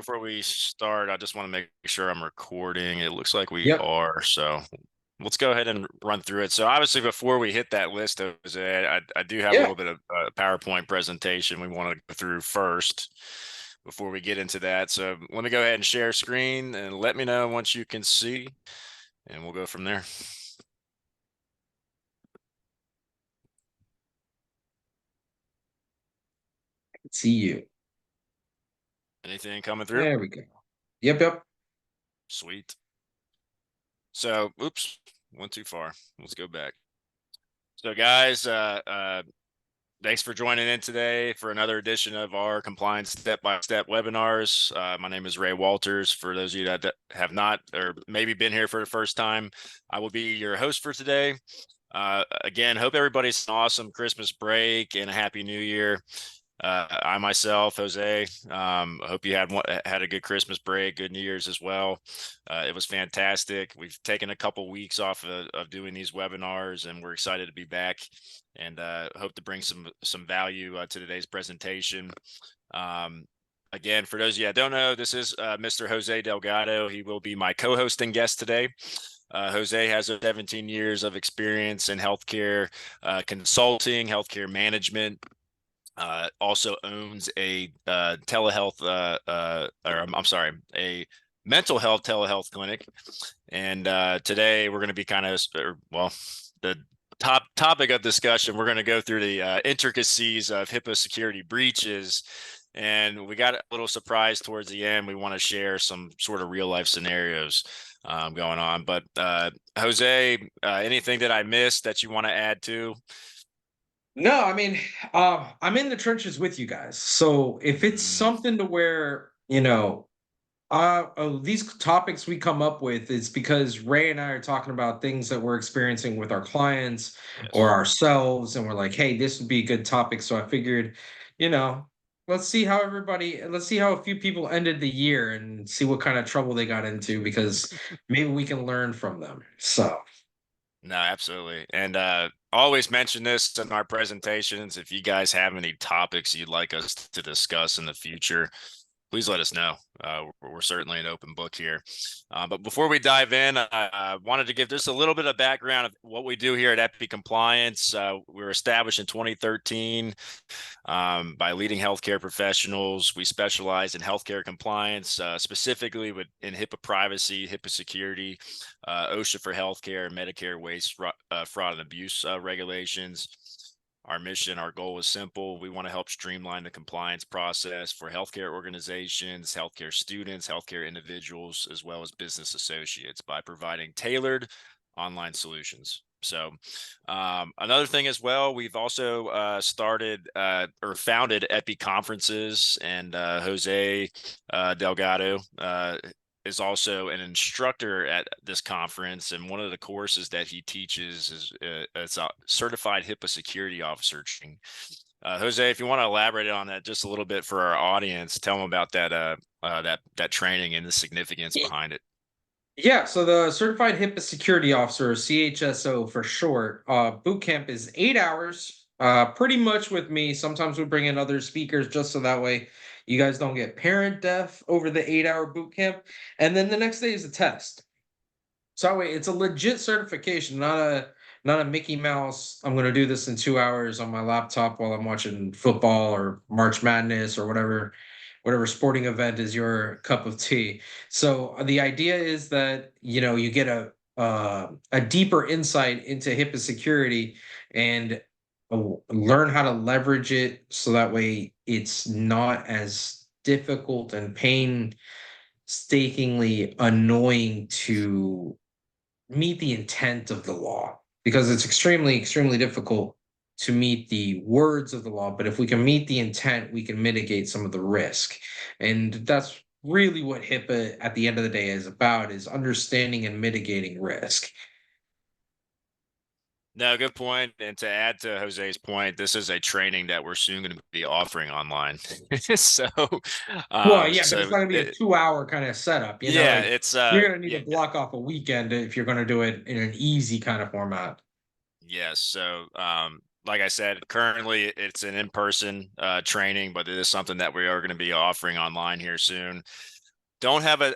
before we start, I just want to make sure I'm recording. It looks like we Yep. are, so let's go ahead and run through it. So obviously, before we hit that list, Jose, I do have a Yeah. little bit of a PowerPoint presentation we want to go through first before we get into that. So let me go ahead and share screen and let me know once you can see, and we'll go from there. See you. Anything coming through? There we go. Yep. Sweet. So, oops, went too far. Let's go back. So, guys, thanks for joining in today for another edition of our compliance step-by-step webinars. My name is Ray Walters. For those of you that have not or maybe been here for the first time, I will be your host for today. Again, hope everybody's an awesome Christmas break and a happy new year. I myself, Jose, hope you had a good Christmas break, good New Year's as well. It was fantastic. We've taken a couple weeks off of doing these webinars, and we're excited to be back, and hope to bring some value to today's presentation. Again, for those of you that don't know, this is Mr. Jose Delgado. He will be my co-hosting guest today. Jose has 17 years of experience in healthcare consulting, healthcare management. Also owns a telehealth, I'm sorry, a mental health telehealth clinic. And today we're going to be the topic of discussion, we're going to go through the intricacies of HIPAA security breaches. And we got a little surprise towards the end. We want to share some sort of real life scenarios going on. But Jose, anything that I missed that you want to add to? No, I mean, I'm in the trenches with you guys. So if it's something to where, these topics we come up with, it's because Ray and I are talking about things that we're experiencing with our clients or Yes. ourselves, and we're like, hey, this would be a good topic. So I figured, you know, let's see how a few people ended the year and see what kind of trouble they got into because maybe we can learn from them. So No, absolutely. And always mention this in our presentations. If you guys have any topics you'd like us to discuss in the future, please let us know. We're certainly an open book here. But before we dive in, I wanted to give just a little bit of background of what we do here at ePHI Compliance. We were established in 2013 by leading healthcare professionals. We specialize in healthcare compliance, specifically in HIPAA privacy, HIPAA security, OSHA for healthcare, Medicare waste, fraud and abuse regulations. Our mission, our goal is simple. We want to help streamline the compliance process for healthcare organizations, healthcare students, healthcare individuals, as well as business associates by providing tailored online solutions. So another thing as well, we've also started or founded ePHI conferences, and Jose Delgado is also an instructor at this conference, and one of the courses that he teaches is it's a certified HIPAA security officer training. Jose, if you want to elaborate on that just a little bit for our audience, tell them about that training and the significance behind it. yeah, so the Certified HIPAA Security Officer, CHSO for short, boot camp is 8 hours, pretty much with me. Sometimes we bring in other speakers just so that way you guys don't get parent deaf over the 8 hour boot camp. And then the next day is the test. So that way it's a legit certification, not a Mickey Mouse. I'm gonna do this in 2 hours on my laptop while I'm watching football or March Madness or whatever sporting event is your cup of tea. So the idea is that you get a deeper insight into HIPAA security and learn how to leverage it so that way it's not as difficult and painstakingly annoying to meet the intent of the law because it's extremely difficult to meet the words of the law, but if we can meet the intent we can mitigate some of the risk. And that's really what HIPAA at the end of the day is about, is understanding and mitigating risk. No, good point. And to add to Jose's point, this is a training that we're soon going to be offering online. So, Well, yeah, but it's so not gonna be a 2 hour kind of setup, yeah, like it's you're gonna need to yeah, block off a weekend if you're gonna do it in an easy kind of format. yes. So, like I said, currently it's an in-person training, but it is something that we are going to be offering online here soon. Don't have a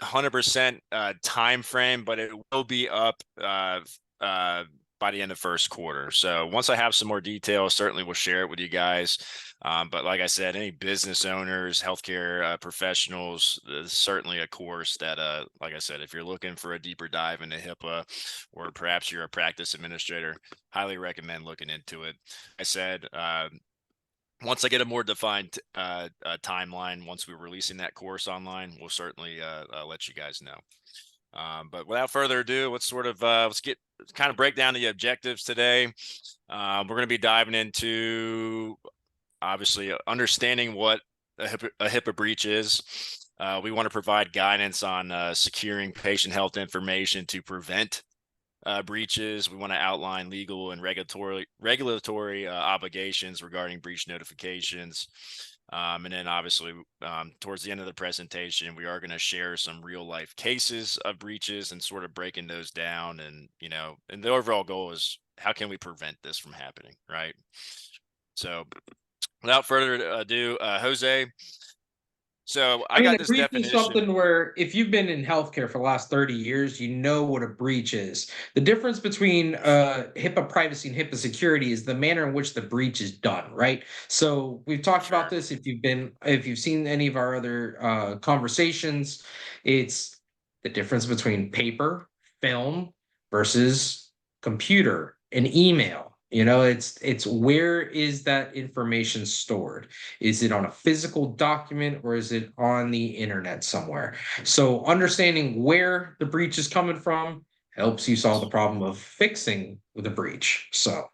100% time frame, but it will be up uh, by the end of first quarter. So once I have some more details, certainly we'll share it with you guys. But like I said, any business owners, healthcare professionals, there's certainly a course that, like I said, if you're looking for a deeper dive into HIPAA, or perhaps you're a practice administrator, highly recommend looking into it. I said, once I get a more defined timeline, once we're releasing that course online, we'll certainly let you guys know. But without further ado, let's get kind of break down the objectives today. We're going to be diving into obviously understanding what a HIPAA breach is. We want to provide guidance on securing patient health information to prevent breaches. We want to outline legal and regulatory obligations regarding breach notifications. And then obviously, towards the end of the presentation, we are going to share some real life cases of breaches and sort of breaking those down. And the overall goal is, how can we prevent this from happening, right? So without further ado, Jose, so I I mean, got a this breach is definition. something where if you've been in healthcare for the last 30 years, you know what a breach is. The difference between HIPAA privacy and HIPAA security is the manner in which the breach is done, right? So we've talked about Sure. this. If you've seen any of our other conversations, it's the difference between paper, film versus computer and email. It's where is that information stored? Is it on a physical document or is it on the internet somewhere? So understanding where the breach is coming from helps you solve the problem of fixing the breach. So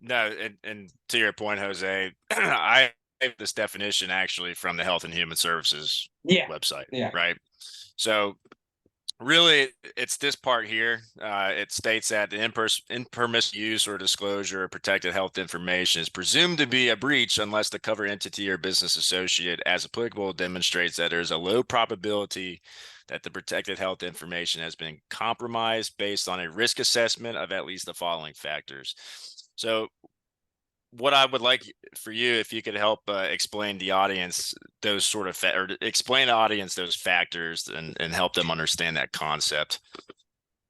No, and to your point, Jose, I have this definition actually from the Health and Human Services yeah, website, yeah. right? So really, it's this part here. It states that the impermissible use or disclosure of protected health information is presumed to be a breach unless the covered entity or business associate, as applicable, demonstrates that there is a low probability that the protected health information has been compromised based on a risk assessment of at least the following factors. So what I would like for you, if you could help explain the audience those sort of or explain the audience those factors, and help them understand that concept.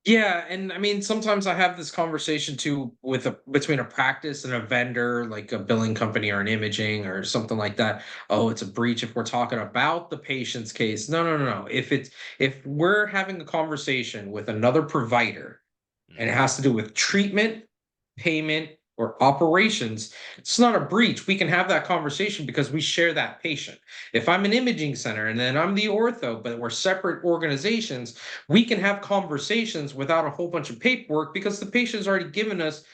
Yeah, and I mean sometimes I have this conversation too with a between a practice and a vendor, like a billing company or an imaging or something like that. Oh, it's a breach if we're talking about the patient's case. No, no, no, no. If we're having a conversation with another provider and it Mhm. has to do with treatment, payment, or operations, it's not a breach. We can have that conversation because we share that patient. If I'm an imaging center and then I'm the ortho, but we're separate organizations, we can have conversations without a whole bunch of paperwork because the patient's already given us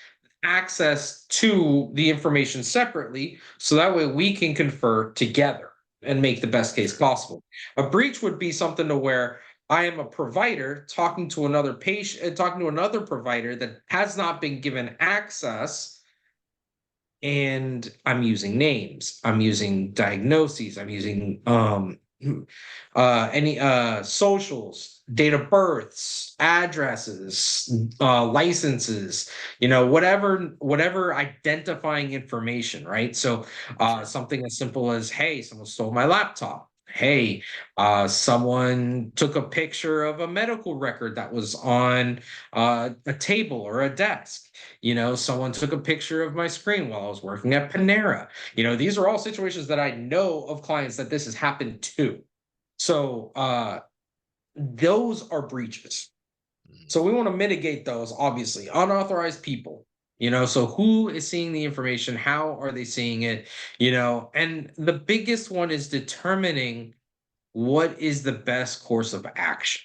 access to the information separately. So that way we can confer together and make the best case Sure. possible. A breach would be something to where I am a provider talking to another patient, talking to another provider that has not been given access, and I'm using names, I'm using diagnoses, I'm using any socials, date of births, addresses, licenses, whatever identifying information, right? So Sure. something as simple as, hey, someone stole my laptop. Hey, someone took a picture of a medical record that was on a table or a desk. Someone took a picture of my screen while I was working at Panera. These are all situations that I know of clients that this has happened to. So those are breaches. Mhm. So we want to mitigate those, obviously. Unauthorized people. So who is seeing the information? How are they seeing it? And the biggest one is determining what is the best course of action.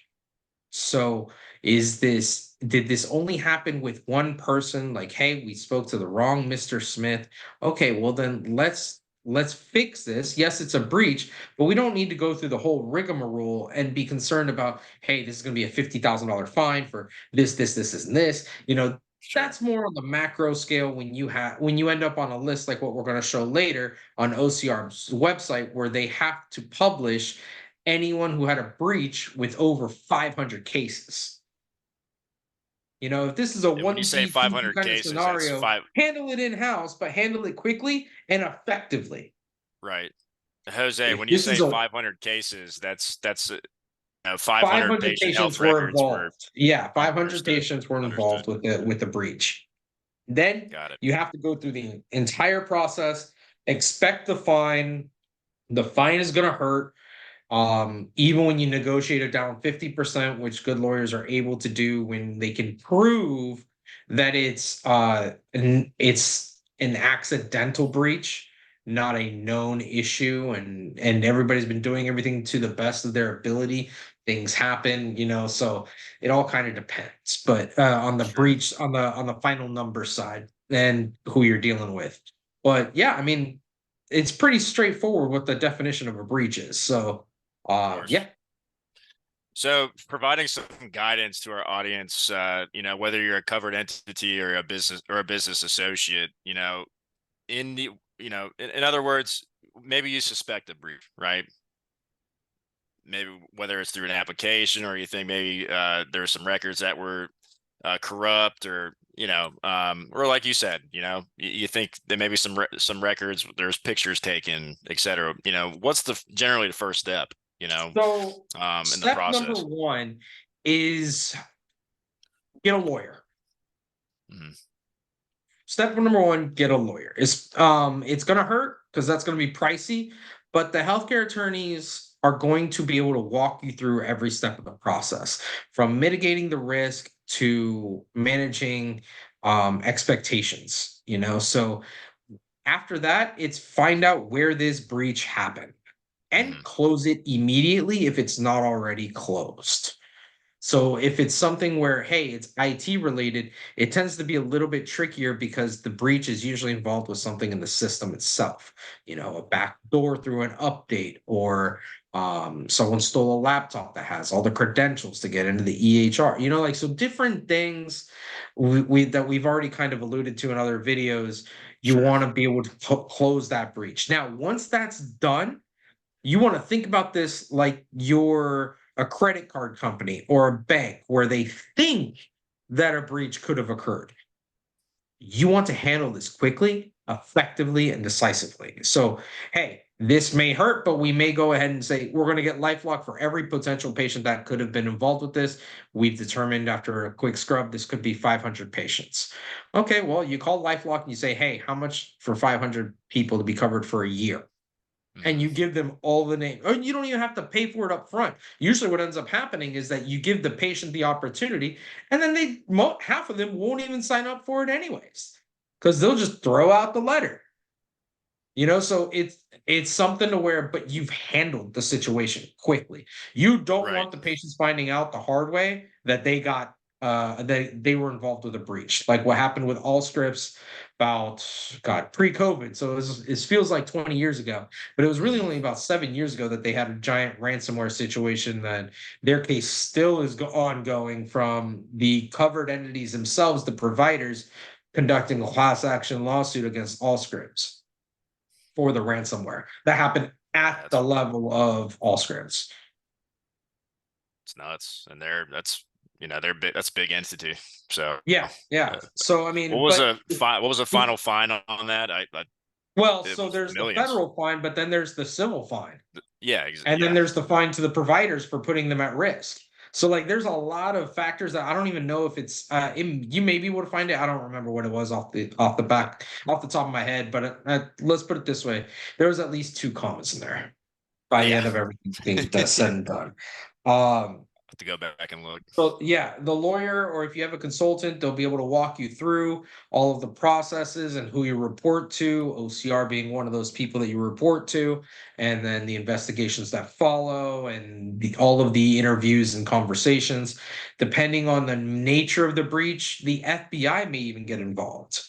So did this only happen with one person? Like, hey, we spoke to the wrong Mr. Smith. Okay, well then let's fix this. Yes, it's a breach, but we don't need to go through the whole rigmarole and be concerned about, hey, this is gonna be a $50,000 fine for this, and this. Sure. That's more on the macro scale when you end up on a list like what we're going to show later on OCR's website, where they have to publish anyone who had a breach with over 500 cases. If this is a And when you say onesie, twosie 500 kind of cases, that's scenario, five, handle it in-house, but handle it quickly and effectively. right? Jose, If when you this is say a 500 cases, that's 500 500 patient health patients were records were involved. Yeah, 500 understood. patients were Understood. involved with the breach. Then Got it. you have to go through the entire process, expect the fine. The fine is going to hurt. Even when you negotiate it down 50%, which good lawyers are able to do when they can prove that it's an accidental breach, not a known issue, and everybody's been doing everything to the best of their ability. Things happen, so it all kind of depends. But on the Sure. breach, on the final number side, and who you're dealing with. But yeah, I mean, it's pretty straightforward what the definition of a breach is. So Of course. yeah. So providing some guidance to our audience, whether you're a covered entity or a business associate, in the, in other words, maybe you suspect a breach, right? Maybe whether it's through an application or you think maybe there's some records that were corrupt, or or like you said, you think there may be some records, there's pictures taken, etc. What's generally the first step, So in the step number process? one is get a lawyer. Mhm. Step number one, get a lawyer. It's gonna hurt because that's gonna be pricey, but the healthcare attorneys are going to be able to walk you through every step of the process, from mitigating the risk to managing expectations. So after that, it's find out where this breach happened and Mhm. close it immediately if it's not already closed. So if it's something where, hey, it's IT related, it tends to be a little bit trickier because the breach is usually involved with something in the system itself, a back door through an update, or someone stole a laptop that has all the credentials to get into the EHR, so different things that we've already kind of alluded to in other videos. You Sure. want to be able to close that breach. Now, once that's done, you want to think about this like you're a credit card company or a bank where they think that a breach could have occurred. You want to handle this quickly, effectively, and decisively. So, hey, this may hurt, but we may go ahead and say we're going to get LifeLock for every potential patient that could have been involved with this. We've determined after a quick scrub, this could be 500 patients. Okay, well, you call LifeLock and you say, hey, how much for 500 people to be covered for a year? And Mhm. you give them all the name. Or you don't even have to pay for it up front. Usually, what ends up happening is that you give the patient the opportunity, and then half of them won't even sign up for it anyways, because they'll just throw out the letter. So it's something to where, but you've handled the situation quickly. You don't Right. want the patients finding out the hard way that they were involved with a breach, like what happened with Allscripts about, God, pre-COVID. So it feels like 20 years ago, but it was really Mhm. only about 7 years ago that they had a giant ransomware situation that their case still is ongoing from the covered entities themselves, the providers conducting a class action lawsuit against Allscripts for the ransomware that happened at That's the level of Allscripts. it's nuts, and they're big. That's a big entity. So, Yeah, yeah. uh, So I what mean, was but the what was the final fine on that? well, It so was there's the millions. federal fine, but then there's the civil fine. Yeah, And then yeah, there's the fine to the providers for putting them at risk. So like there's a lot of factors that I don't even know if it's you may be able to find it. I don't remember what it was off the top of my head, but let's put it this way. There was at least two commas in there by the yeah. end of everything being said and done. Have to go back and look. So yeah, the lawyer, or if you have a consultant, they'll be able to walk you through all of the processes and who you report to, OCR being one of those people that you report to, and then the investigations that follow, and all of the interviews and conversations. Depending on the nature of the breach, the FBI may even get involved.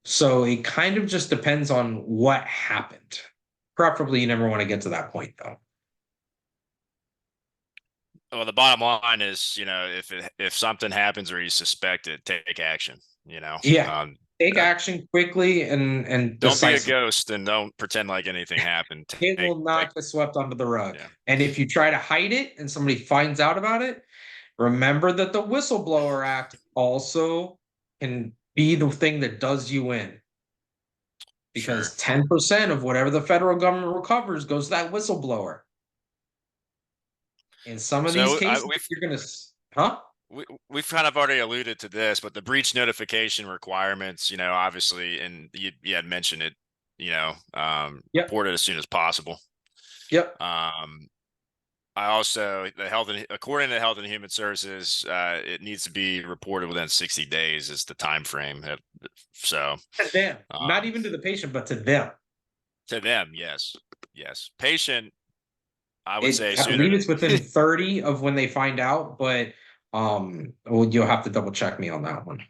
So it kind of just depends on what happened. Preferably, you never want to get to that point, though. Well, the bottom line is, if something happens or you suspect it, take action. Yeah, take Uh, action quickly and don't be a decisively. ghost and don't pretend like anything happened. It Take, will take, not get swept under the rug. yeah, And if you try to hide it and somebody finds out about it, Remember that the Whistleblower Act also can be the thing that does you in, Sure. because 10% of whatever the federal government recovers goes to that whistleblower. In some of these So cases, you're gonna, huh? we've kind of already alluded to this, but the breach notification requirements, obviously, and you had mentioned it, Yep, report it as soon as possible. yep. Um, I also the health and according to Health and Human Services, it needs to be reported within 60 days is the time frame. So To them, not um, even to the patient, but to them. to them, yes, yes. Patient, I would It, say I believe sooner. it's within 30 of when they find out, but well, you'll have to double check me on that one.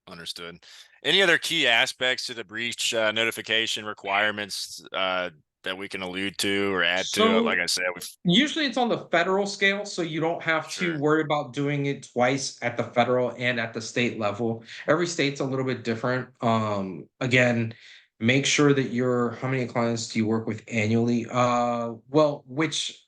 Understood. Any other key aspects to the breach notification requirements that we can allude to or add to it? Like So I said, we've usually it's on the federal scale, so you don't have to sure, worry about doing it twice at the federal and at the state level. Every state's a little bit different. Again, make sure that you're how many clients do you work with annually? Well, which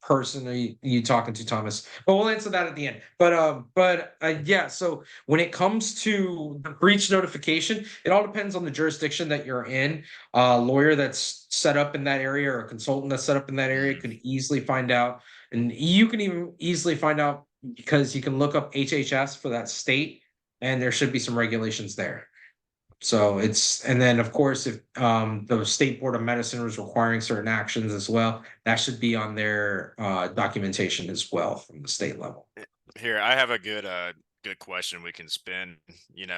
person are you talking to, Thomas? But we'll answer that at the end. But yeah, so when it comes to the breach notification, it all depends on the jurisdiction that you're in. A lawyer that's set up in that area or a consultant that's set up in that area mm, could easily find out. And you can even easily find out because you can look up HHS for that state and there should be some regulations there. So it's, and then of course, if the State Board of Medicine was requiring certain actions as well, that should be on their documentation as well from the state level. here I have a good question we can spin.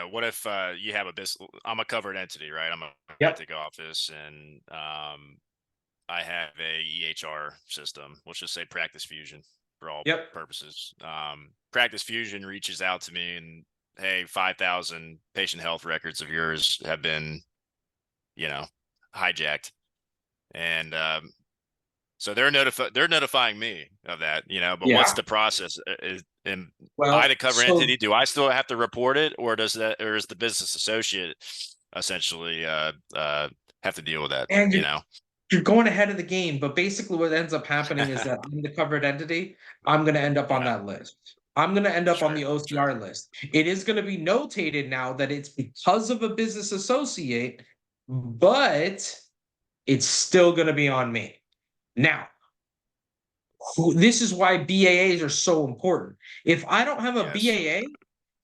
What if you have a business? I'm a covered entity, right? I'm a Yep. forensic office, and I have a EHR system. Let's just say Practice Fusion for all Yep. purposes. Practice Fusion reaches out to me and, hey, 5,000 patient health records of yours have been, you know, hijacked, and so they're notifying me of that. But what's Yeah. the process? Am I the Well, cover so entity? Do I still have to report it, or is the business associate essentially have to deal with that? and you're going ahead of the game, but basically what ends up happening is that I'm the covered entity. I'm going to end up on Yeah, that list. I'm going to end up on sure, the sure. OCR list. It is going to be notated now that it's because of a business associate, but it's still going to be on me. Now, this is why BAAs are so important. If I don't have a Yes, BAA,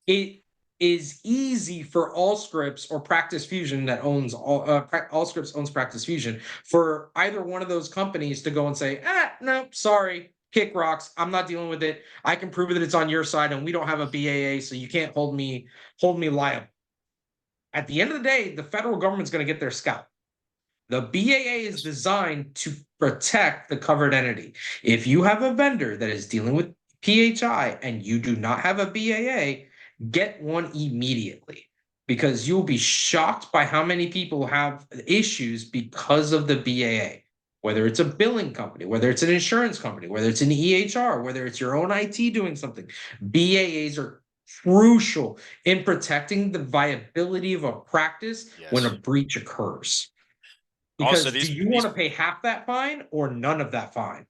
it is easy for Allscripts or Practice Fusion that owns Allscripts owns Practice Fusion for either one of those companies to go and say, no, sorry, kick rocks. I'm not dealing with it. I can prove that it's on your side, and we don't have a BAA, so you can't hold me liable. At the end of the day, the federal government's going to get their scalp. The BAA is yes, designed to protect the covered entity. If you have a vendor that is dealing with PHI and you do not have a BAA, get one immediately because you'll be shocked by how many people have issues because of the BAA. Whether it's a billing company, whether it's an insurance company, whether it's an EHR, whether it's your own IT doing something, BAAs are crucial in protecting the viability of a practice when a yes. breach occurs. Also, Because do you want these to pay half that fine or none of that fine?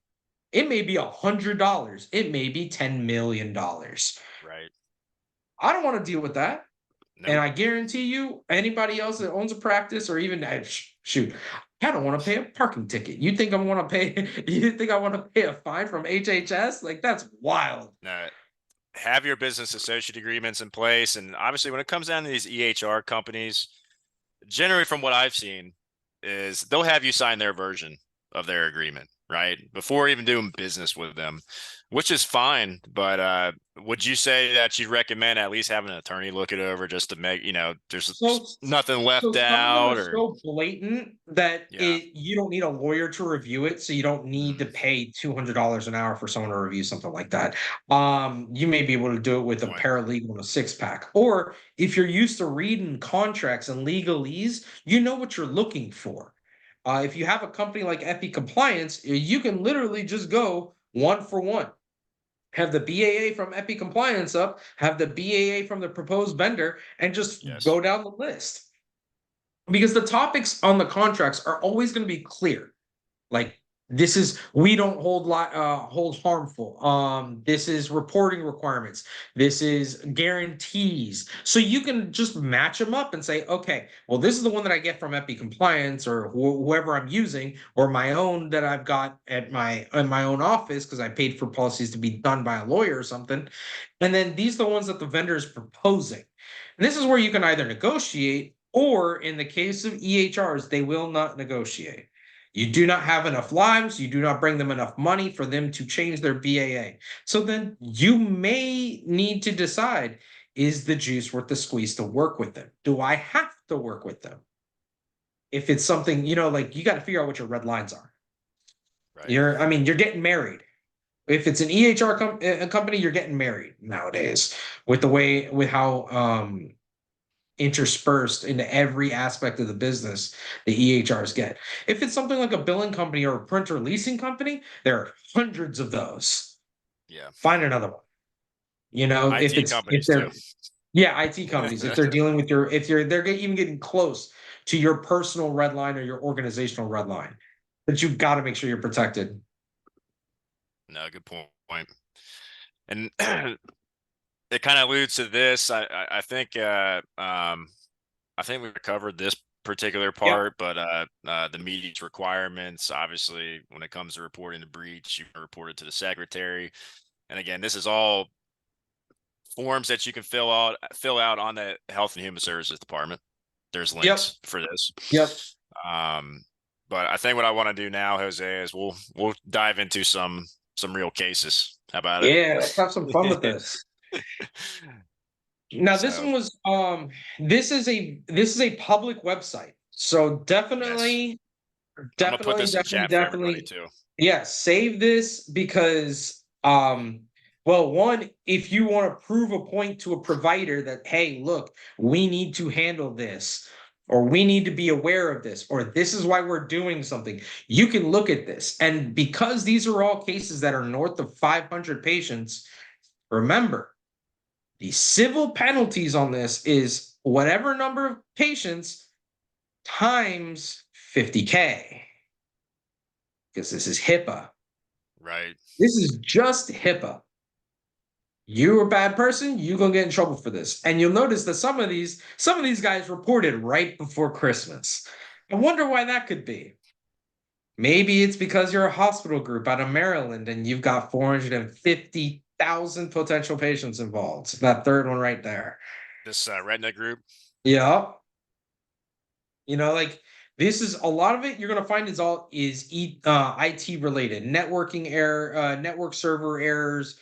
It may be $100. It may be $10 million. right? I don't want to deal with that. And Nope. I guarantee you, anybody else that owns a practice or even shoot, I don't want to pay a parking ticket. You think I want to pay? You think I want to pay a fine from HHS? Like that's wild. Have your business associate agreements in place, and obviously, when it comes down to these EHR companies, generally from what I've seen is they'll have you sign their version of their agreement, right? Before even doing business with them, which is fine. But would you say that you'd recommend at least having an attorney look it over just to make, So, there's nothing so left some of them are out or so blatant that yeah. you don't need a lawyer to review it, so you don't need to Mm, pay $200 an hour for someone to review something like that. You may be able to do it good with a point. paralegal and a six pack, or if you're used to reading contracts and legalese, you know what you're looking for. If you have a company like Epi Compliance, you can literally just go one for one, have the BAA from Epi Compliance up, have the BAA from the proposed vendor, and just Yes. go down the list. Because the topics on the contracts are always going to be clear. Like This is we don't hold harmful. This is reporting requirements. This is guarantees. So you can just match them up and say, okay, well, this is the one that I get from epi compliance or whoever I'm using, or my own that I've got at my in my own office because I paid for policies to be done by a lawyer or something. And then these are the ones that the vendor is proposing. And this is where you can either negotiate, or in the case of EHRs, they will not negotiate. You do not have enough lives. You do not bring them enough money for them to change their BAA. So then you may need to decide, is the juice worth the squeeze to work with them? Do I have to work with them? If it's something, like you got to figure out what your red lines are. Right. You're getting married. If it's an EHR company, you're getting married nowadays with how interspersed into every aspect of the business the EHRs get. If it's something like a billing company or a printer leasing company, there are hundreds of those. Yeah. Find another one. If IT it's if companies too. they're yeah, IT companies, if they're dealing with they're even getting close to your personal red line or your organizational red line, but you've got to make sure you're protected. No, good point. And it kind of alludes to this. I think I think we covered this particular Yep. part, but the meeting's requirements, obviously, when it comes to reporting the breach, you can report it to the secretary. And again, this is all forms that you can fill out on the Health and Human Services Department. There's Yep. links for this. Yep. Um, but I think what I want to do now, Jose, is we'll dive into some real cases. How about Yeah, let's have some fun with it? this. Now this So one was this is a public website. So yes, definitely, I'm gonna put definitely, this in definitely, chat for everybody definitely, too. yeah, save this because well, one, if you want to prove a point to a provider that, hey, look, we need to handle this, or we need to be aware of this, or this is why we're doing something, you can look at this. And because these are all cases that are north of 500 patients, remember, the civil penalties on this is whatever number of patients times 50K, because this is HIPAA. Right. This is just HIPAA. You're a bad person, you're gonna get in trouble for this. And you'll notice that some of these guys reported right before Christmas. I wonder why that could be. Maybe it's because you're a hospital group out of Maryland and you've got 450,000 potential patients involved. That third one right there. This Retina group. Yeah. Like this is a lot of it you're going to find is IT related, networking error, network server errors.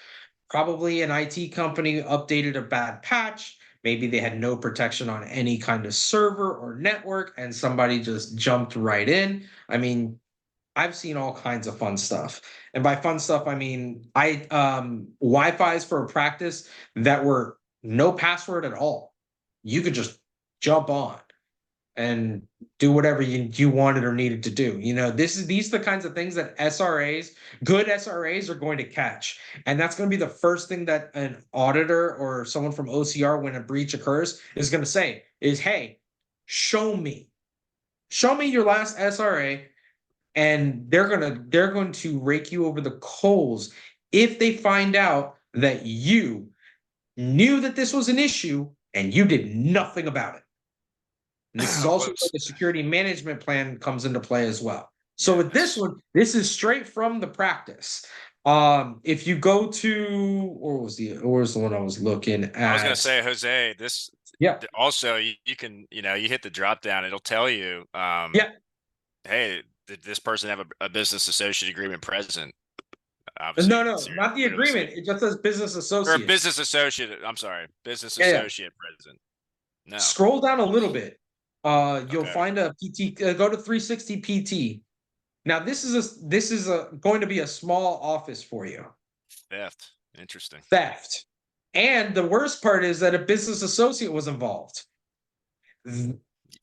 Probably an IT company updated a bad patch. Maybe they had no protection on any kind of server or network, and somebody just jumped right in. I've seen all kinds of fun stuff. And by fun stuff, I mean I Wi-Fi's for a practice that were no password at all. You could just jump on and do whatever you wanted or needed to do. These are the kinds of things that good SRAs are going to catch. And that's going to be the first thing that an auditor or someone from OCR, when a breach occurs, is going to say is, hey, show me. Show me your last SRA. And they're going to rake you over the coals if they find out that you knew that this was an issue and you did nothing about it. And this is also where Whoops. the security management plan comes into play as well. So with this Yes. one, this is straight from the practice. If you go to, or was the one I was looking I was gonna at? say, Jose, this Yeah, also you can you hit the drop down, it'll tell you yeah. hey, did this person have a business associate agreement present? No, Obviously no, it's not the clearly agreement. state, It just says business or a associate. business associate. I'm sorry, business Yeah, yeah. associate present. No. Scroll down a little bit. You'll Okay. find a PT. Go to 360 PT. Now this is going to be a small office for you. Theft. Interesting. Theft. And the worst part is that a business associate was involved.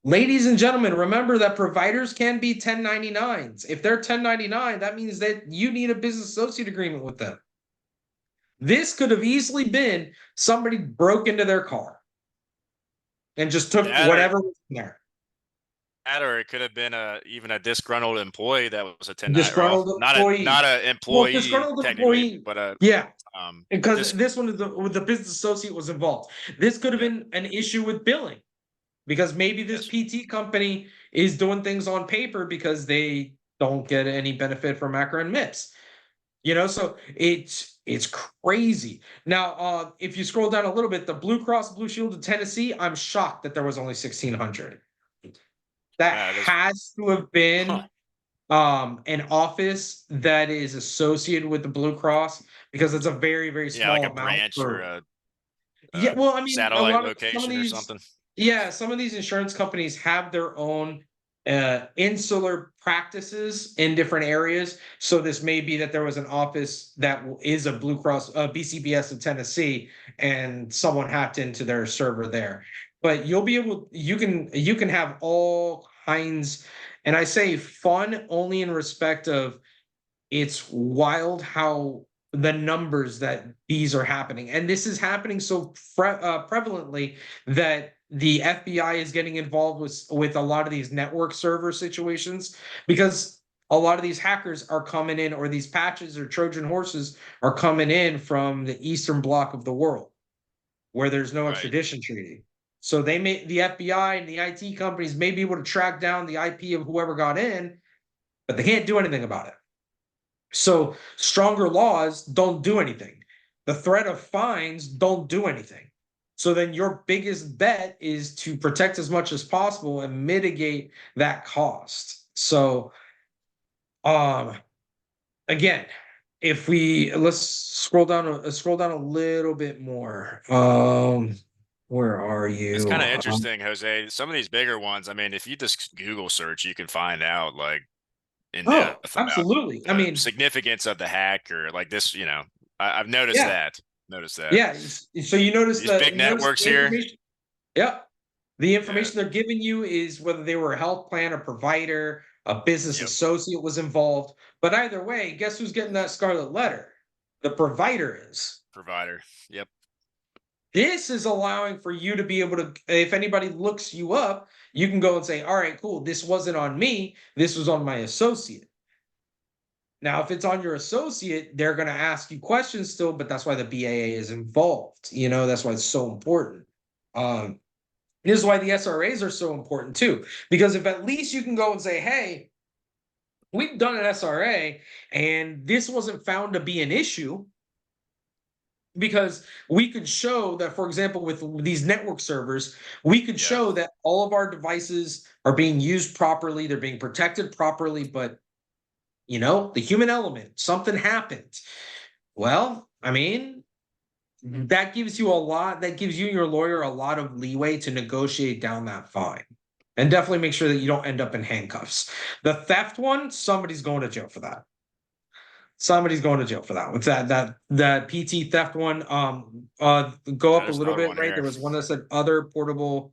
Ladies and gentlemen, remember that providers can be 1099s. If they're 1099, that means that you need a business associate agreement with them. This could have easily been somebody broke into their car and just took That or whatever was in there. or it could have been even a disgruntled employee that was a 10 or Disgruntled employee. not a Well, employee disgruntled technically, employee. but a Yeah, because this this one is the business associate was involved. This could have yep, been an issue with billing because maybe this yes, PT company is doing things on paper because they don't get any benefit from macro and MIPS. So it's crazy. Now, if you scroll down a little bit, the Blue Cross Blue Shield of Tennessee, I'm shocked that there was only 1,600. That that's has to have huh, been an office that is associated with the Blue Cross because it's a very, very yeah, like small a amount branch or for. Yeah, a well, I mean, a satellite lot of some of location or these, something. yeah, some of these insurance companies have their own insular practices in different areas. So this may be that there was an office that is a Blue Cross, BCBS of Tennessee, and someone hacked into their server there. But you can have all kinds, and I say fun only in respect of it's wild how the numbers that these are happening. And this is happening so prevalently that the FBI is getting involved with a lot of these network server situations because a lot of these hackers are coming in, or these patches or Trojan horses are coming in from the eastern bloc of the world where there's no Right, extradition treaty. So the FBI and the IT companies may be able to track down the IP of whoever got in, but they can't do anything about it. So stronger laws don't do anything. The threat of fines don't do anything. So then your biggest bet is to protect as much as possible and mitigate that cost. So um again, if we let's scroll down a little bit more. Where are it's you? kind of interesting, Jose. Some of these bigger ones, I mean, if you just Google search, you can find out like in Oh, depth about absolutely. I the mean, significance of the hack or like this. I've noticed yeah, that. Noticed that yeah. So you notice these big networks the here. information. Yep. The Yeah. information they're giving you is whether they were a health plan, a provider, a business Yep. associate was involved. But either way, guess who's getting that scarlet letter? The provider is. Provider. Yep. This is allowing for you to be able to, if anybody looks you up, you can go and say, all right, cool, this wasn't on me, this was on my associate. Now, if it's on your associate, they're going to ask you questions still, but that's why the BAA is involved. That's why it's so important. Um, This is why the SRAs are so important too, because if at least you can go and say, hey, we've done an SRA and this wasn't found to be an issue, because we could show that, for example, with these network servers, we could Yeah. show that all of our devices are being used properly, they're being protected properly, but the human element, something happened. Well, I mean, that gives you and your lawyer a lot of leeway to negotiate down that fine, and definitely make sure that you don't end up in handcuffs. The theft one, somebody's going to jail for that. Somebody's going to jail for that. What's that PT theft one? Go up a There's little another bit, one right? here. There was one that said other portable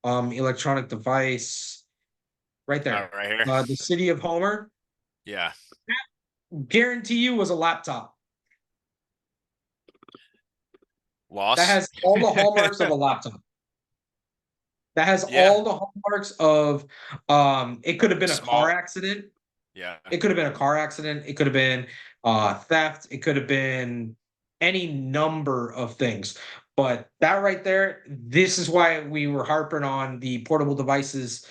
electronic device right Oh, there. right here. The city of Homer, Yeah. guarantee you, was a laptop that Loss. has all the hallmarks of a laptop. That has Yeah. all the hallmarks of it could have A been a car small. accident. Yeah. It could have been a car accident. It could have been theft. It could have been any number of things. But that right there, this is why we were harping on the portable devices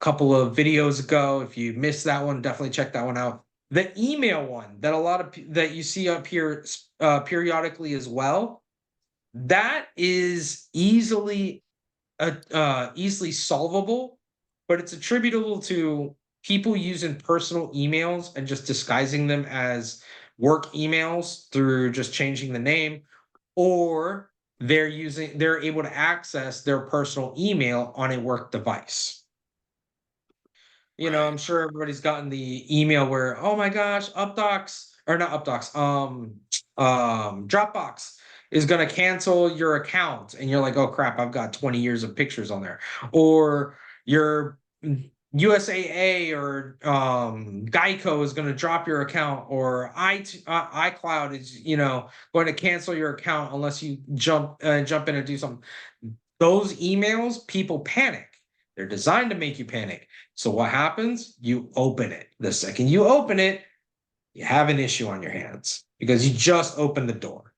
a couple of videos ago. If you missed that one, definitely check that one out. The email one that a lot of that you see up here periodically as well, that is easily solvable, but it's attributable to people using personal emails and just disguising them as work emails through just changing the name, or they're able to access their personal email on a work device. Right. I'm sure everybody's gotten the email where, oh my gosh, Updocs or not Updocs, Dropbox is going to cancel your account, and you're like, oh crap, I've got 20 years of pictures on there, or your USAA or Geico is going to drop your account, or iCloud is going to cancel your account unless you jump in and do something. Those emails, people panic They're designed to make you panic. So what happens? You open it. The second you open it, you have an issue on your hands because you just opened the door.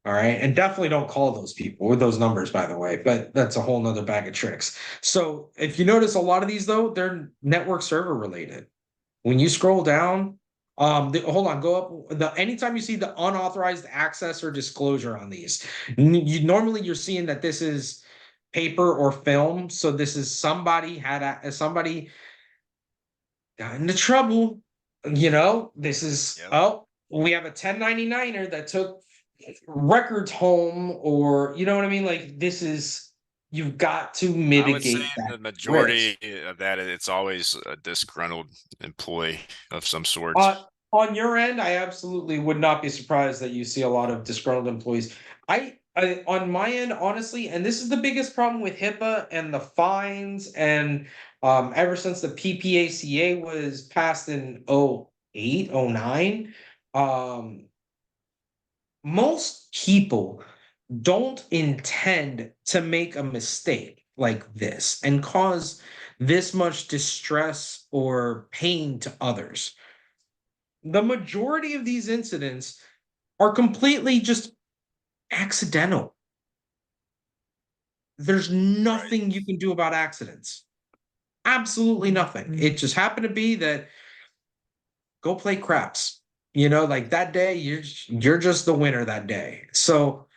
All right. And definitely don't call those people or those numbers, by the way, but that's a whole nother bag of tricks. So if you notice a lot of these, though, they're network server related. When you scroll down, hold on, go up. Anytime you see the unauthorized access or disclosure on these, you're seeing that this is paper or film. So this is somebody got into trouble. This is Yep. oh, we have a 1099er that took records home, or you know what I mean? Like this is you've got to I would say mitigate that the risk. majority of that it's always a disgruntled employee of some sort. Uh, on your end, I absolutely would not be surprised that you see a lot of disgruntled employees. On my end, honestly, and this is the biggest problem with HIPAA and the fines, and ever since the PPACA was passed in 08, 09, most people don't intend to make a mistake like this and cause this much distress or pain to others. The majority of these incidents are completely just accidental. There's Right. nothing you can do about accidents. Absolutely nothing. It just happened to be that go play craps. Like that day, you're just the winner that day. So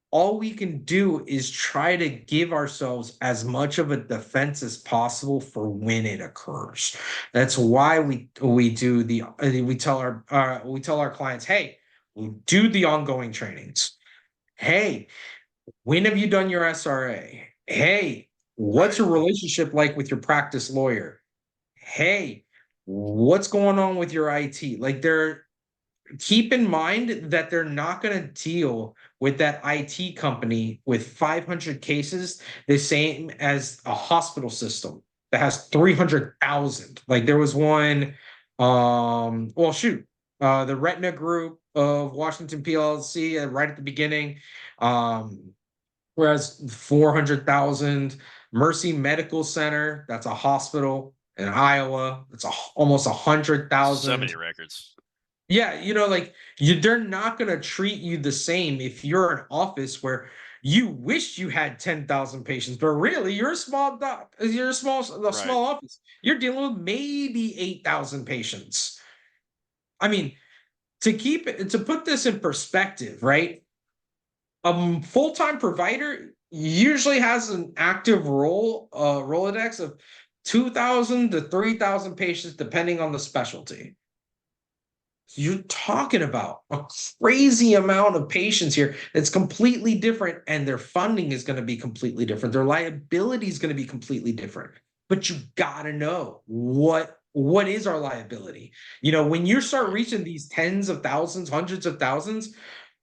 all we can do is try to give ourselves as much of a defense as possible for when it occurs. That's why we do the we tell our clients, hey, we do the ongoing trainings. Hey, when have you done your SRA? Hey, what's Right. your relationship like with your practice lawyer? Hey, what's going on with your IT? Like keep in mind that they're not going to deal with that IT company with 500 cases the same as a hospital system that has 300,000. Like there was one, well, shoot, the Retina Group of Washington PLC right at the beginning, whereas 400,000. Mercy Medical Center, that's a hospital in Iowa, it's almost So 100,000. many records. Yeah, like they're not gonna treat you the same if you're an office where you wish you had 10,000 patients, but really you're a Right. small office. You're dealing with maybe 8,000 patients. I mean, to put this in perspective, right? A full-time provider usually has an active Rolodex of 2,000 to 3,000 patients, depending on the specialty. So you're talking about a crazy amount of patients here that's completely different, and their funding is going to be completely different. Their liability is going to be completely different. But you got to know what is our liability. When you start Right. reaching these tens of thousands, hundreds of thousands,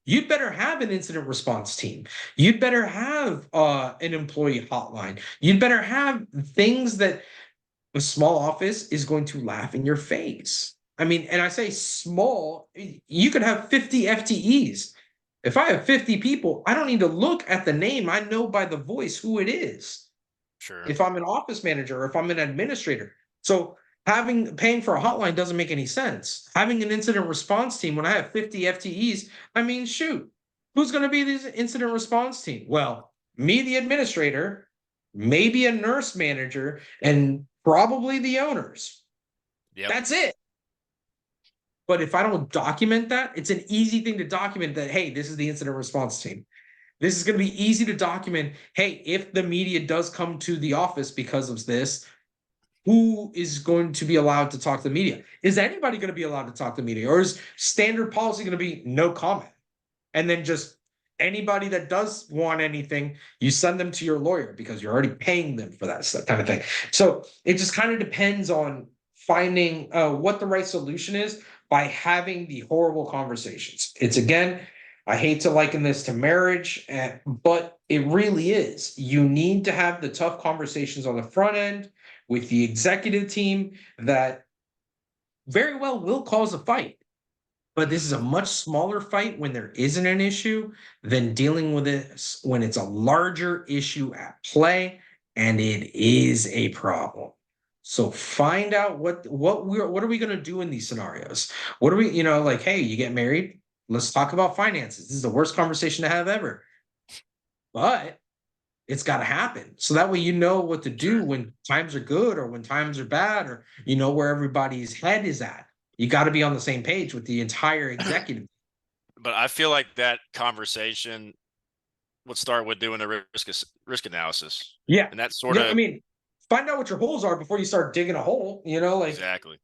you'd better have an incident response team. You'd better have an employee hotline. You'd better have things that a small office is going to laugh in your face. I mean, and I say small, you could have 50 FTEs. If I have 50 people, I don't need to look at the name. I know by the voice who it is. Sure. If I'm an office manager or if I'm an administrator. So paying for a hotline doesn't make any sense. Having an incident response team when I have 50 FTEs, I mean, shoot, who's going to be this incident response team? Well, me, the administrator, maybe a nurse manager, and probably the owners. Yep. That's it. But if I don't document that, it's an easy thing to document that, hey, this is the incident response team. This is going to be easy to document. Hey, if the media does come to the office because of this, who is going to be allowed to talk to the media? Is anybody going to be allowed to talk to the media? Or is standard policy going to be no comment? And then just anybody that does want anything, you send them to your lawyer because you're already paying them for that stuff, kind of thing. So it just kind of depends on finding what the right solution is by having the horrible conversations. It's again, I hate to liken this to marriage, but it really is. You need to have the tough conversations on the front end with the executive team that very well will cause a fight. But this is a much smaller fight when there isn't an issue than dealing with it when it's a larger issue at play. and it is a problem. So find out what are we going to do in these scenarios? What are we, like, hey, you get married, let's talk about finances. This is the worst conversation to have ever. But it's got to happen. So that way you know what to do Sure. when times are good or when times are bad, or you know where everybody's head is at. You got to be on the same page with the entire executive. But I feel like that conversation would start with doing a risk analysis, Yeah. and that sort Yeah. I of mean, find out what your holes are before you start digging a hole, like, exactly,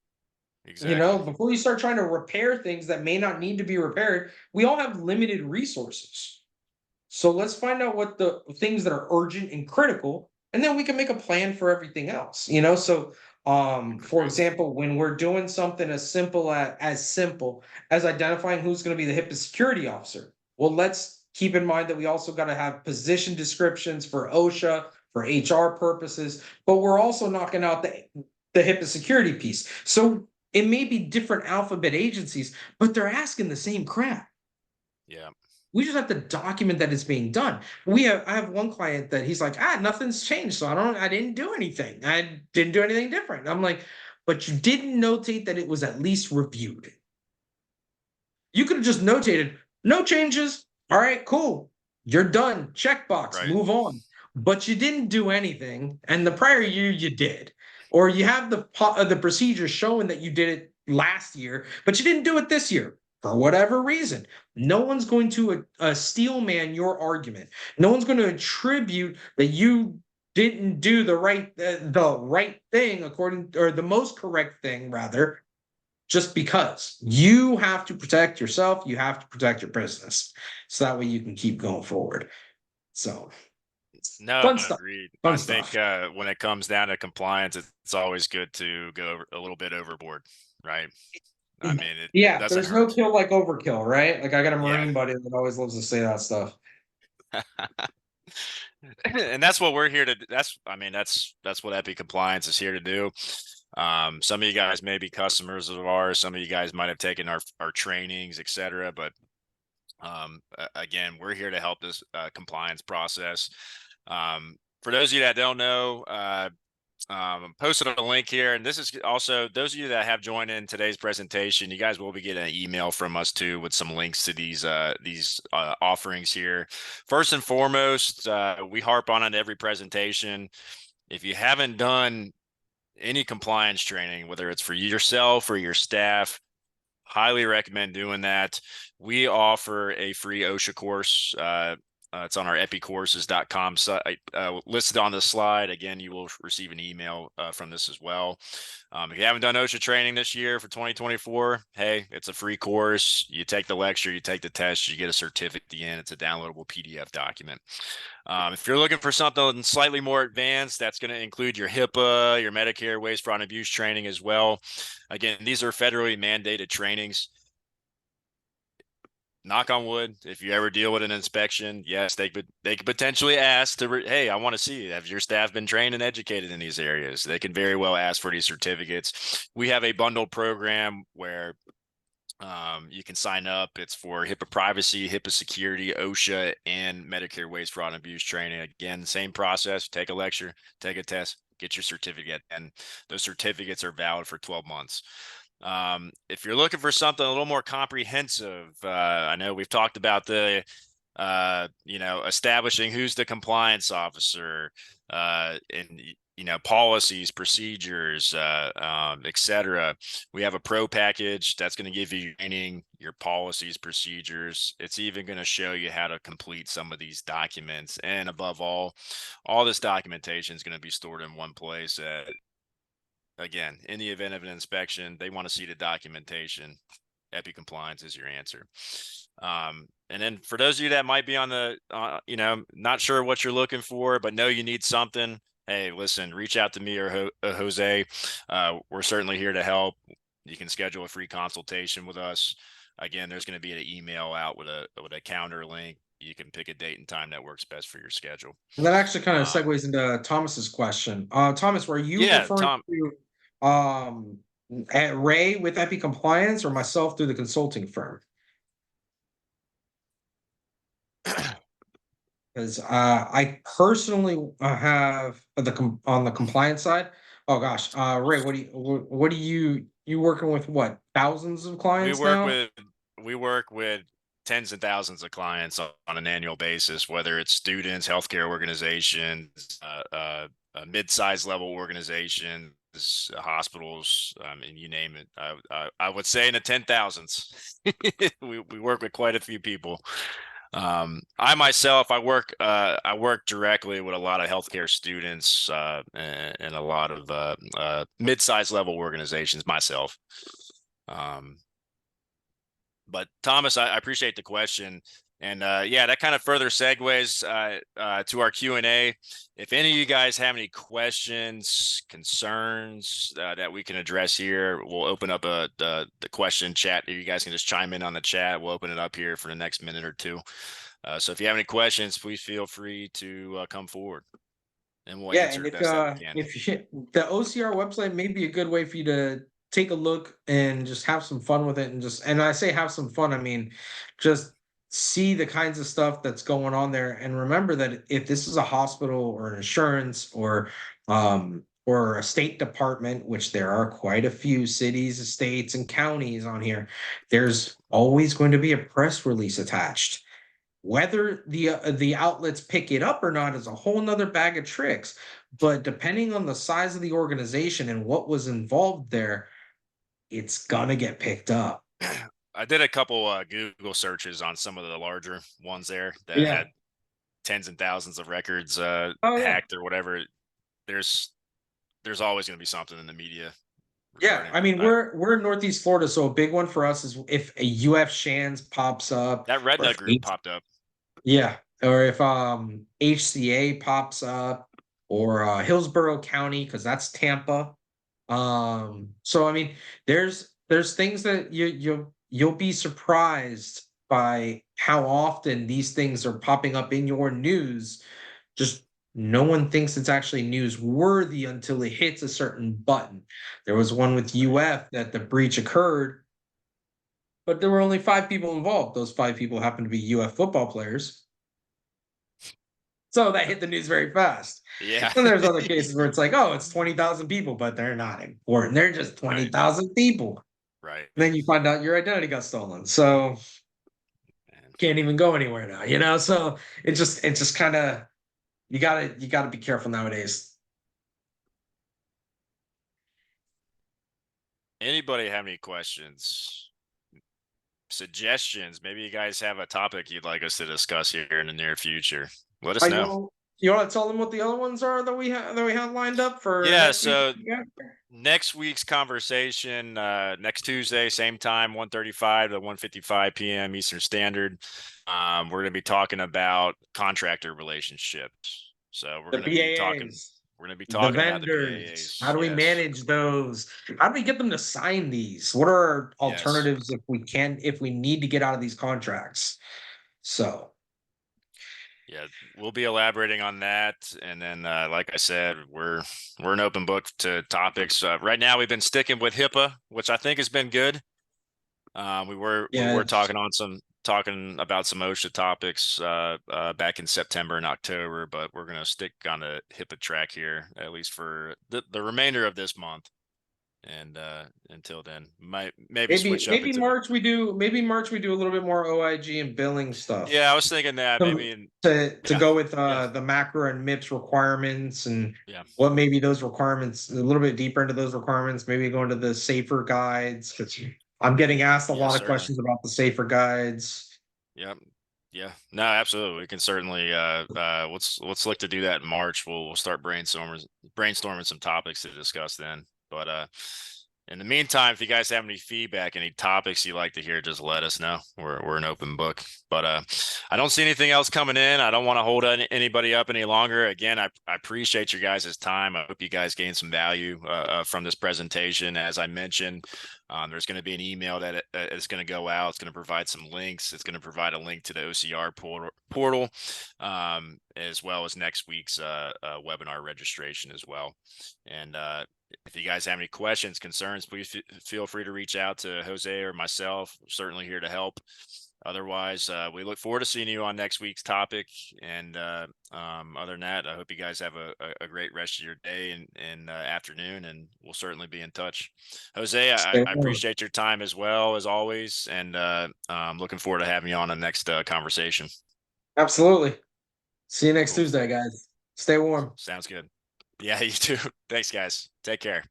exactly, before you start trying to repair things that may not need to be repaired. We all have limited resources. So let's find out what the things that are urgent and critical, and then we can make a plan for everything else. So for agreed. example, when we're doing something as simple as identifying who's going to be the HIPAA security officer, well, let's keep in mind that we also got to have position descriptions for OSHA, for HR purposes, but we're also knocking out the HIPAA security piece. So it may be different alphabet agencies, but they're asking the same crap. Yeah, We just have to document that it's being done. I have one client that he's like, nothing's changed. So I didn't do anything. I didn't do anything different. I'm like, but you didn't notate that it was at least reviewed. You could have just notated, no changes. All right, cool. You're done. Checkbox, right. move on. But you didn't do anything. And the prior year you did. Or you have the procedure showing that you did it last year, but you didn't do it this year for whatever reason. No one's going to steel man your argument. No one's going to attribute that you didn't do the right thing according, or the most correct thing rather, just because. You have to protect yourself, you have to protect your business, so that way you can keep going forward. So No, fun stuff. agreed. Fun I think stuff. when it comes down to compliance, it's always good to go a little bit overboard, right? I mean, it Yeah, doesn't there's no hurt. kill like overkill, right? Like I got a Yeah. Marine buddy that always loves to say that stuff. And that's what we're here to do. I mean, that's what Epi Compliance is here to do. Some of you guys may be customers of ours. Some of you guys might have taken our trainings, etc. But again, we're here to help this compliance process. For those of you that don't know, posted a link here, and this is also those of you that have joined in today's presentation. You guys will be getting an email from us too with some links to these offerings here. First and foremost, we harp on it every presentation. If you haven't done any compliance training, whether it's for yourself or your staff, highly recommend doing that. We offer a free OSHA course. It's on our epicourses.com site, listed on the slide. Again, you will receive an email from this as well. If you haven't done OSHA training this year for 2024, hey, it's a free course. You take the lecture, you take the test, you get a certificate at the end. It's a downloadable PDF document. If you're looking for something slightly more advanced, that's going to include your HIPAA, your Medicare waste, fraud, and abuse training as well. Again, these are federally mandated trainings. Knock on wood, if you ever deal with an inspection, yes, they could potentially ask hey, I want to see, have your staff been trained and educated in these areas? They can very well ask for these certificates. We have a bundled program where you can sign up. It's for HIPAA privacy, HIPAA security, OSHA, and Medicare waste, fraud, and abuse training. Again, same process. Take a lecture, take a test, get your certificate, and those certificates are valid for 12 months. If you're looking for something a little more comprehensive, I know we've talked about establishing who's the compliance officer, and policies, procedures, etc. We have a pro package that's going to give you training, your policies, procedures. It's even going to show you how to complete some of these documents, and above all this documentation is going to be stored in one place. Again, in the event of an inspection, they want to see the documentation. Epi Compliance is your answer. And then for those of you that might be on the, not sure what you're looking for, but know you need something, hey, listen, reach out to me or Jose. We're certainly here to help. You can schedule a free consultation with us. Again, there's going to be an email out with a calendar link. You can pick a date and time that works best for your schedule. And that actually kind of Um, segues into Thomas's question. Thomas, were you yeah, referring Tom. to at Ray with Epi Compliance or myself through the consulting firm? Because I personally have on the compliance side. Oh gosh, Ray, what do you working with? What, thousands of We clients work now? with we work with tens and thousands of clients on an annual basis, whether it's students, healthcare organizations, mid-sized level organizations, hospitals. I mean, you name it. I would say in the 10,000s. We work with quite a few people. I myself, I work directly with a lot of healthcare students and a lot of mid-sized level organizations myself. Um, but Thomas, I appreciate the question. And yeah, that kind of further segues to our Q&A. If any of you guys have any questions, concerns that we can address here, we'll open up the question chat. You guys can just chime in on the chat. We'll open it up here for the next minute or two. So if you have any questions, please feel free to come forward and we'll Yeah, answer and it best that we can. if you, the OCR website may be a good way for you to take a look and just have some fun with it, and just, and I say have some fun, I mean just see the kinds of stuff that's going on there, and remember that if this is a hospital or an insurance or a state department, which there are quite a few cities, states, and counties on here, there's always going to be a press release attached. Whether the outlets pick it up or not is a whole nother bag of tricks. But depending on the size of the organization and what was involved there, it's gonna get picked up. I did a couple Google searches on some of the larger ones there that Yeah. had tens and thousands of records Oh yeah. hacked or whatever. There's there's always going to be something in the media Yeah. regarding I mean, we're in Northeast Florida, so a big one for us is if a UF Shands pops up, that or Retina if group popped up. yeah, or if HCA pops up, or Hillsborough County, because that's Tampa. So I mean, there's things that you'll be surprised by how often these things are popping up in your news. Just no one thinks it's actually newsworthy until it hits a certain button. There was one with UF that the breach occurred, but there were only 5 people involved. Those 5 people happened to be UF football players. So that hit the news very fast. Yeah. And there's other cases where it's like, oh, it's 20,000 people, but they're not important. They're just Right. 20,000 people. Right. And then you find out your identity got stolen. So And can't even go anywhere now, So it just kind of, you gotta be careful nowadays. anybody have any questions, suggestions? Maybe you guys have a topic you'd like us to discuss here in the near future. Let us know. You want to tell them what the other ones are that we have lined up for Yeah. next week? So next week's conversation, next Tuesday, same time, 1:35 to 1:55 p.m. Eastern Standard. We're going to be talking about contractor relationships. So The BAAs, we're going to be the talking about the vendors. How BAAs. do we Yes. manage those? How do we get them to sign these? What are our Yes. alternatives if we need to get out of these contracts? So Yeah, we'll be elaborating on that, and then, like I said, we're an open book to topics. Right now, we've been sticking with HIPAA, which I think has been good. We yeah, were talking about some OSHA topics back in September and October, but we're gonna stick on the HIPAA track here at least for the remainder of this month, and until then, might maybe maybe switch up maybe into March we do a little bit more OIG and billing stuff. yeah. I was thinking that maybe To yeah, go with yeah, the macro and MIPS requirements, and yeah, what maybe those requirements, a little bit deeper into those requirements, maybe go into the safer guides. 'Cause I'm getting asked a yeah, lot of certainly. questions about the safer guides. Yep. Yeah. No, absolutely. We can certainly let's look to do that in March. We'll start brainstorming some topics to discuss then. But in the meantime, if you guys have any feedback, any topics you'd like to hear, just let us know. We're an open book. But I don't see anything else coming in. I don't want to hold anybody up any longer. Again, I appreciate your guys' time. I hope you guys gain some value from this presentation. As I mentioned, there's going to be an email that is going to go out. It's going to provide some links. It's going to provide a link to the OCR portal, as well as next week's webinar registration as well. And if you guys have any questions, concerns, please feel free to reach out to Jose or myself. We're certainly here to help. otherwise, we look forward to seeing you on next week's topic. And other than that, I hope you guys have a great rest of your day and afternoon, and we'll certainly be in touch. Jose, I appreciate your time as well as always, and I'm looking forward to having you on the next conversation. Absolutely. See you next Cool. Tuesday, guys. Stay warm. Sounds good. Yeah, you too. Thanks, guys. Take care.